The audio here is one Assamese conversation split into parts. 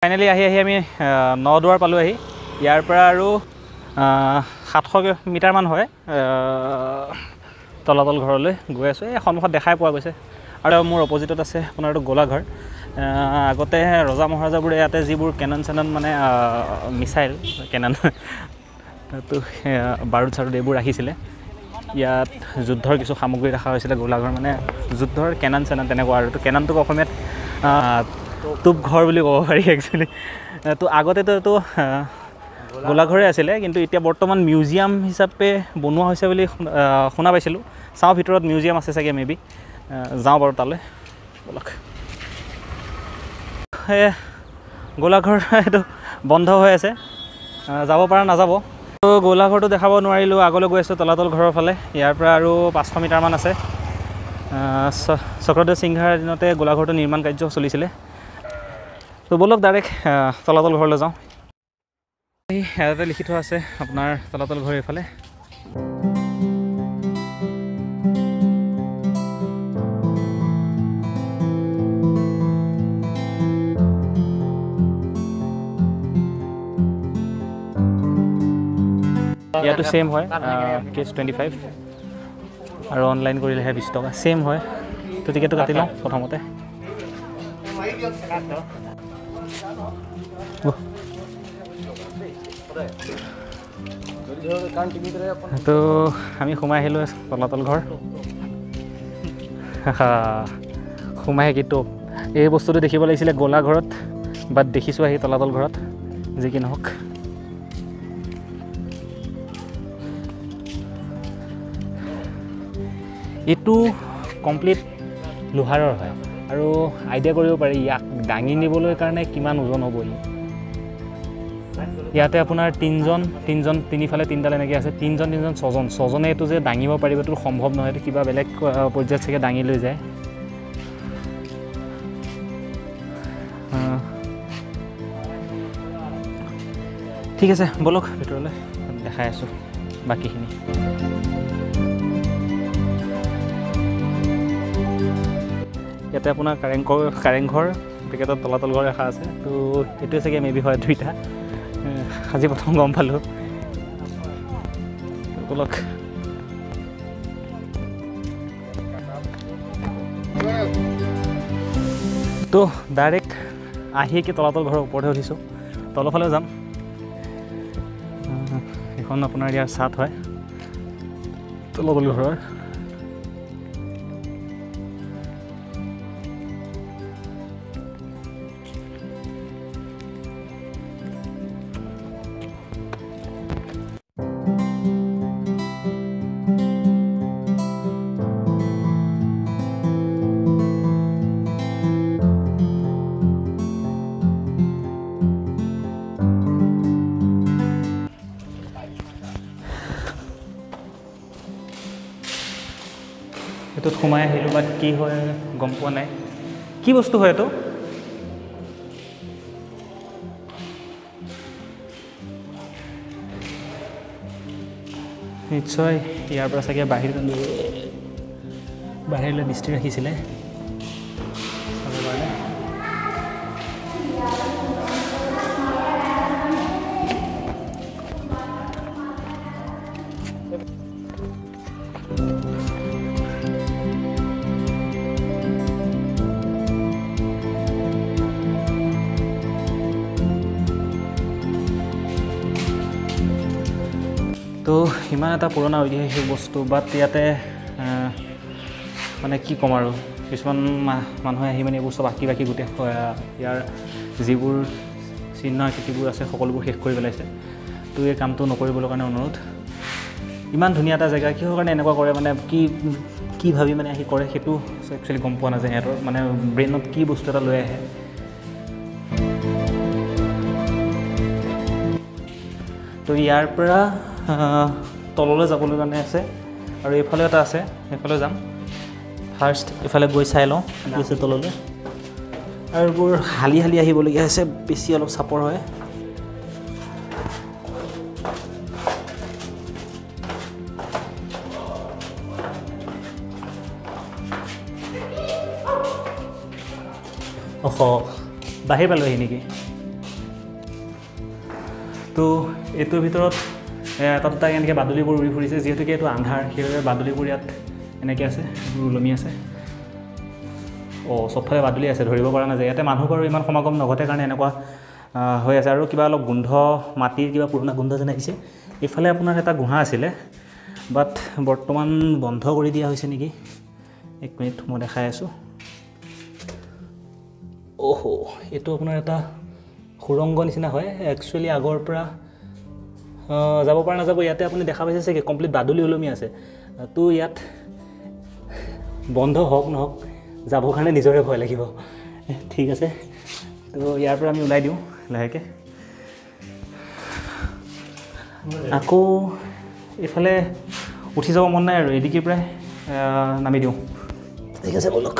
ফাইনেলি আহি আমি নদুৱাৰ পালোঁ আহি ইয়াৰ পৰা আৰু 700 মিটাৰমান হয় তলাতল ঘৰলৈ গৈ আছোঁ। এই সন্মুখত দেখাই পোৱা গৈছে আৰু মোৰ অপজিটত আছে আপোনাৰ এইটো গোলাঘৰ। আগতে ৰজা মহাৰাজাবোৰে ইয়াতে যিবোৰ কেনন চেনন মানে মিছাইল কেনন তো বাৰুদ চাৰুদ এইবোৰ ৰাখিছিলে। ইয়াত যুদ্ধৰ কিছু সামগ্ৰী ৰখা হৈছিলে। গোলাঘৰ মানে যুদ্ধৰ কেনন চেনন তেনেকুৱা আৰু কেননটোক অসমীয়াত তোপ ঘৰ বুলি ক'ব পাৰি একচুৱেলি। তো আগতেতো এইটো গোলাঘৰে আছিলে, কিন্তু এতিয়া বৰ্তমান মিউজিয়াম হিচাপে বনোৱা হৈছে বুলি শুনা পাইছিলোঁ। চাওঁ ভিতৰত মিউজিয়াম আছে চাগে মেবি, যাওঁ বাৰু তালৈ ব'লক। গোলাঘৰ এইটো বন্ধ হৈ আছে, যাব পৰা নাযাব। তো গোলাঘৰটো দেখাব নোৱাৰিলোঁ, আগলৈ গৈ আছোঁ তলাতল ঘৰৰ ফালে। ইয়াৰ পৰা আৰু 500 মিটাৰমান আছে। চক্ৰদেৱ সিংহাৰ দিনতে গোলাঘৰটো নিৰ্মাণ কাৰ্য চলিছিলে। তো ব'লক ডাইৰেক্ট তলাতল ঘৰলৈ যাওঁ। ইয়াতে লিখি থোৱা আছে আপোনাৰ তলাতল ঘৰ এইফালে। ইয়াতো ছেইম হয়, কেছ 25 আৰু অনলাইন কৰিলেহে 20 টকা। ছেইম হয়। তো টিকেটটো কাটি লওঁ প্ৰথমতে। তো আমি সোমাই আহিলোঁ তলাতল ঘৰ। সোমাই কিন্তু এই বস্তুটো দেখিব লাগিছিলে গোলাঘৰত, বাট দেখিছোঁ আহি তলাতল ঘৰত। যি কি নহওক, এইটো কমপ্লিট লোহাৰৰ হয় আৰু আইডিয়া কৰিব পাৰি ইয়াক দাঙি নিবলৈ কাৰণে কিমান ওজন হ'ব। ইয়াতে আপোনাৰ তিনিজন তিনিফালে তিনিডাল এনেকৈ আছে, তিনিজন 6জনে এইটো যে দাঙিব পাৰিব এইটো সম্ভৱ নহয়। এইটো কিবা বেলেগ পৰ্যায়ত চাগে দাঙি লৈ যায়। ঠিক আছে ব'লক ভিতৰলৈ দেখাই আছোঁ বাকীখিনি। ইয়াতে আপোনাৰ কাৰেংঘৰ পেকেটত তলাতল ঘৰ ৰখা আছে। তো এইটোৱে চাগে মেবি হয় দুইটা, আজি প্ৰথম গম পালোঁ। ব'লক তো ডাইৰেক্ট আহি কি তলাতল ঘৰৰ ওপৰতে উঠিছোঁ। তলফালে যাম। এইখন আপোনাৰ ইয়াৰ ছাদ হয় তলাতল ঘৰৰ। এইটোত সোমাই আহিলোঁ, বাট কি হয় গম পোৱা নাই। কি বস্তু হয় এইটো? নিশ্চয় ইয়াৰ পৰা চাগে বাহিৰলৈ দৃষ্টি ৰাখিছিলে। তো ইমান এটা পুৰণা ঐতিহাসিক বস্তু, বাট ইয়াতে মানে কি ক'ম আৰু, কিছুমান মানুহে আহি মানে এইবোৰ চব আঁকি বাকি গোটেই ইয়াৰ যিবোৰ চিহ্ন আকৃতিবোৰ আছে সকলোবোৰ শেষ কৰি পেলাইছে। তো এই কামটো নকৰিবলৈ কাৰণে অনুৰোধ। ইমান ধুনীয়া এটা জেগা কিহৰ কাৰণে এনেকুৱা কৰে, মানে কি ভাবি মানে আহি কৰে সেইটো একচুৱেলি গম পোৱা নাযায়। সিহঁতৰ মানে ব্ৰেইনত কি বস্তু এটা লৈ আহে। তো ইয়াৰ পৰা তললৈ যাবলৈ কাৰণে আছে আৰু এইফালে এটা আছে, সেইফালে যাম। ফাৰ্ষ্ট এইফালে গৈ চাই লওঁ গৈছে তললৈ। আৰু এইবোৰ হালি আহিবলগীয়া হৈছে, বেছি অলপ চাপৰ হয়। বাহিৰ পালোহি নেকি? তো এইটোৰ ভিতৰত এটা দুটা এনেকৈ বাদুলিবোৰ উৰি ফুৰিছে, যিহেতুকে এইটো আন্ধাৰ সেইবাবে বাদুলিবোৰ ইয়াত এনেকৈ আছে, ওলমি আছে। চবফালে বাদুলি আছে, ধৰিব পৰা নাযায়। ইয়াতে মানুহ বাৰু ইমান সমাগম নঘটে কাৰণে এনেকুৱা হৈ আছে। আৰু কিবা অলপ গোন্ধ, মাটিৰ কিবা পুৰণা গোন্ধ যেন আহিছে। এইফালে আপোনাৰ এটা গুহা আছিলে, বাট বৰ্তমান বন্ধ কৰি দিয়া হৈছে নেকি। 1 মিনিট মই দেখাই আছোঁ। এইটো আপোনাৰ এটা সুৰংগ নিচিনা হয়। একচুৱেলি আগৰ পৰা যাব পৰা নাযাব। ইয়াতে আপুনি দেখা পাইছে চাগে কমপ্লিট বাদুলি ওলমি আছে। তো ইয়াত বন্ধ হওক নহওক যাবৰ কাৰণে নিজৰে ভয় লাগিব। ঠিক আছে, তো ইয়াৰ পৰা আমি ওলাই দিওঁ লাহেকৈ। আকৌ এইফালে উঠি যাব মন নাই আৰু এদিকে প্ৰায় নামি দিওঁ। ঠিক আছে বলক।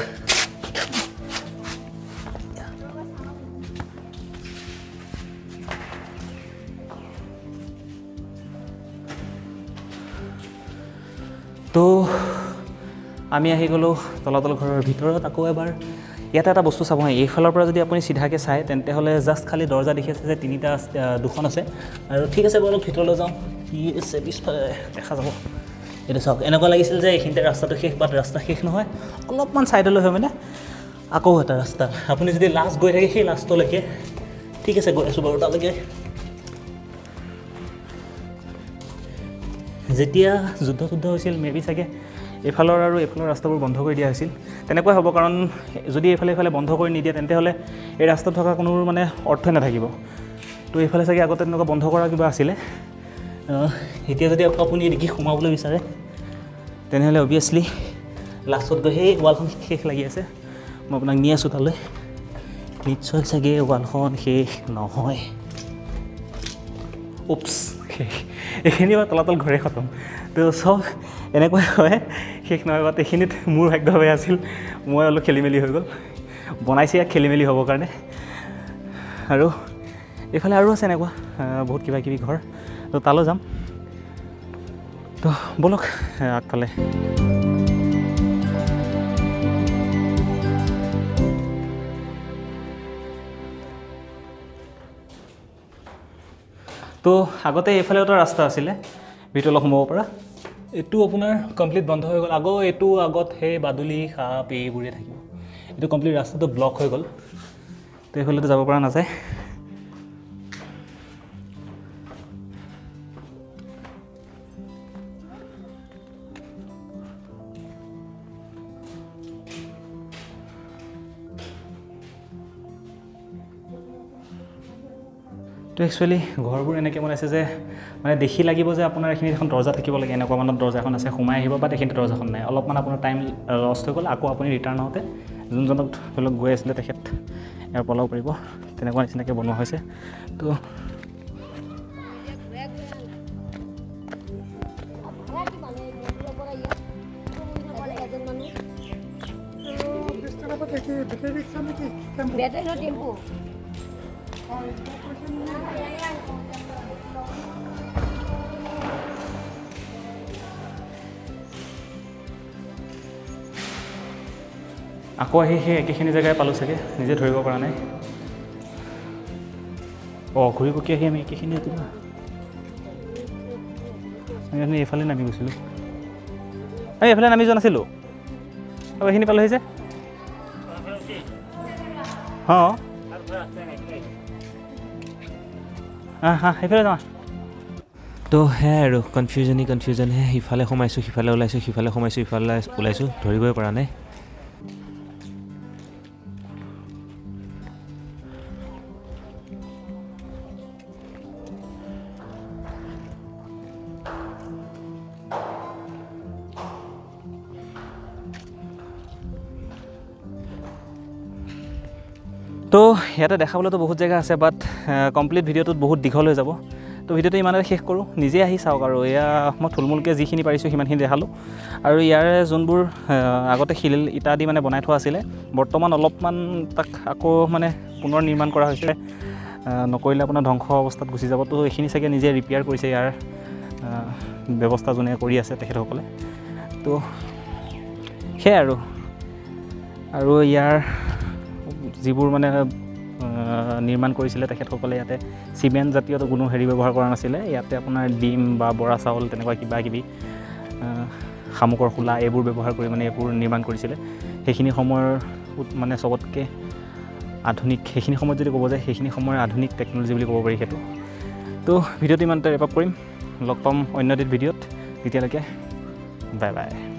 তো আমি আহি গ'লোঁ তলাতল ঘৰৰ ভিতৰত। আকৌ এবাৰ ইয়াতে এটা বস্তু চাব হয়, এইফালৰ পৰা যদি আপুনি চিধাকৈ চায় তেন্তে হ'লে জাষ্ট খালি দৰ্জা দেখি আছে যে দুখন আছে। আৰু ঠিক আছে বলক ভিতৰলৈ যাওঁ। কি আছে পিছফালে দেখা যাব। এইটো চাওক, এনেকুৱা লাগিছিল যে এইখিনিতে ৰাস্তাটো শেষ, বাট ৰাস্তা শেষ নহয়, অলপমান ছাইডলৈ হয় মানে আকৌ এটা ৰাস্তা। আপুনি যদি লাষ্ট গৈ থাকে সেই লাষ্টলৈকে। ঠিক আছে গৈ আছোঁ বাৰু তালৈকে। যেতিয়া যুদ্ধ হৈছিল মেবি চাগে এইফালৰ আৰু এইফালৰ ৰাস্তাবোৰ বন্ধ কৰি দিয়া হৈছিল। তেনেকুৱাই হ'ব, কাৰণ যদি এইফালে বন্ধ কৰি নিদিয়ে তেন্তে হ'লে এই ৰাস্তাত থকা কোনো মানে অৰ্থই নাথাকিব। তো এইফালে চাগে আগতে তেনেকুৱা বন্ধ কৰা কিবা আছিলে। এতিয়া যদি আপুনি এদিকে সোমাবলৈ বিচাৰে তেনেহ'লে অভিয়াছলি লাষ্টত গৈ সেই ৱালখন শেষ লাগি আছে। মই আপোনাক নি আছোঁ তালৈ। নিশ্চয় চাগে ৱালখন শেষ নহয়। এইখিনি বা তলাতল ঘৰে খতম। তো চব এনেকুৱাই হয়, শেষ নহয়। বাট এইখিনিত মোৰ ভাগ্য বেয়া আছিল, মই অলপ খেলি মেলি হৈ গ'ল। বনাইছে ইয়াক খেলি মেলি হ'বৰ কাৰণে। আৰু এইফালে আৰু আছে এনেকুৱা বহুত কিবা কিবি ঘৰ, তো তালৈ যাম। তো বলক আগফালে। তো আগতে এইফালে এটা ৰাস্তা আছিলে ভিতৰলৈ সোমাব পৰা। এইটো আপোনাৰ কমপ্লিট বন্ধ হৈ গ'ল। এইটো আগত সেই বাদুলি সাপ এইবোৰে থাকিব। এইটো কমপ্লিট ৰাস্তাটো ব্লক হৈ গ'ল, তো এইফালেতো যাব পৰা নাযায়। তো একচুৱেলি ঘৰবোৰ এনেকৈ বনাইছে যে মানে দেখি লাগিব যে আপোনাৰ এইখিনিত এখন দৰ্জা থাকিব লাগে, এনেকুৱা মানত দৰ্জা এখন আছে, সোমাই আহিব। বাট এইখিনিতে দৰ্জাখন নাই। অলপমান আপোনাৰ টাইম লষ্ট হৈ গ'ল। আকৌ আপুনি ৰিটাৰ্ণ হওঁতে যোনজনক ধৰি লওক গৈ আছিলে তেখেত ইয়াৰ পলাব পাৰিব, তেনেকুৱা নিচিনাকৈ বনোৱা হৈছে। তো আকৌ আহি সেই একেখিনি জেগাই পালোঁ চাগে, নিজে ধৰিব পৰা নাই। ঘূৰি পকি আহি আমি একেখিনি আমি এইফালে নামি গৈছিলোঁ। এইফালে নামি যোৱা নাছিলোঁ, এইখিনি পালোঁ যে। সেইফালে যাওঁ। তো সেয়াই আৰু কনফিউজনহে। ইফালে সোমাইছোঁ, সিফালে ওলাইছোঁ, সিফালে সোমাইছোঁ, ইফালে ওলাইছোঁ, ধৰিবই পৰা নাই। তো ইয়াতে দেখাবলৈতো বহুত জেগা আছে, বাট কমপ্লিট ভিডিঅ'টোত বহুত দীঘল হৈ যাব। তো ভিডিঅ'টো ইমানতে শেষ কৰোঁ। নিজে আহি চাওক। আৰু এয়া মই থুলমূলকৈ যিখিনি পাৰিছোঁ সিমানখিনি দেখালোঁ। আৰু ইয়াৰে যোনবোৰ আগতে শিল ইটা দি মানে বনাই থোৱা আছিলে, বৰ্তমান অলপমান তাক আকৌ মানে পুনৰ নিৰ্মাণ কৰা হৈছে। নকৰিলে আপোনাৰ ধ্বংস অৱস্থাত গুচি যাব। তো এইখিনি চাগে নিজে ৰিপেয়াৰ কৰিছে ইয়াৰ ব্যৱস্থা যোনে কৰি আছে তেখেতসকলে। তো সেয়াই আৰু ইয়াৰ যিবোৰ মানে নিৰ্মাণ কৰিছিলে তেখেতসকলে ইয়াতে চিমেণ্ট জাতীয় কোনো হেৰি ব্যৱহাৰ কৰা নাছিলে ইয়াতে আপোনাৰ ডিম বা বৰা চাউল তেনেকুৱা কিবা কিবি শামুকৰ খোলা এইবোৰ ব্যৱহাৰ কৰি মানে এইবোৰ নিৰ্মাণ কৰিছিলে সেইখিনি সময়ৰ মানে চবতকৈ আধুনিক সেইখিনি সময়ত যদি ক'ব যায় সেইখিনি সময়ৰ আধুনিক টেকন'লজি বুলি ক'ব পাৰি সেইটো তো ভিডিঅ'টো ইমানতে ৰেপ আপ কৰিম লগ পাম অন্য এটি ভিডিঅ'ত তেতিয়ালৈকে বাই বাই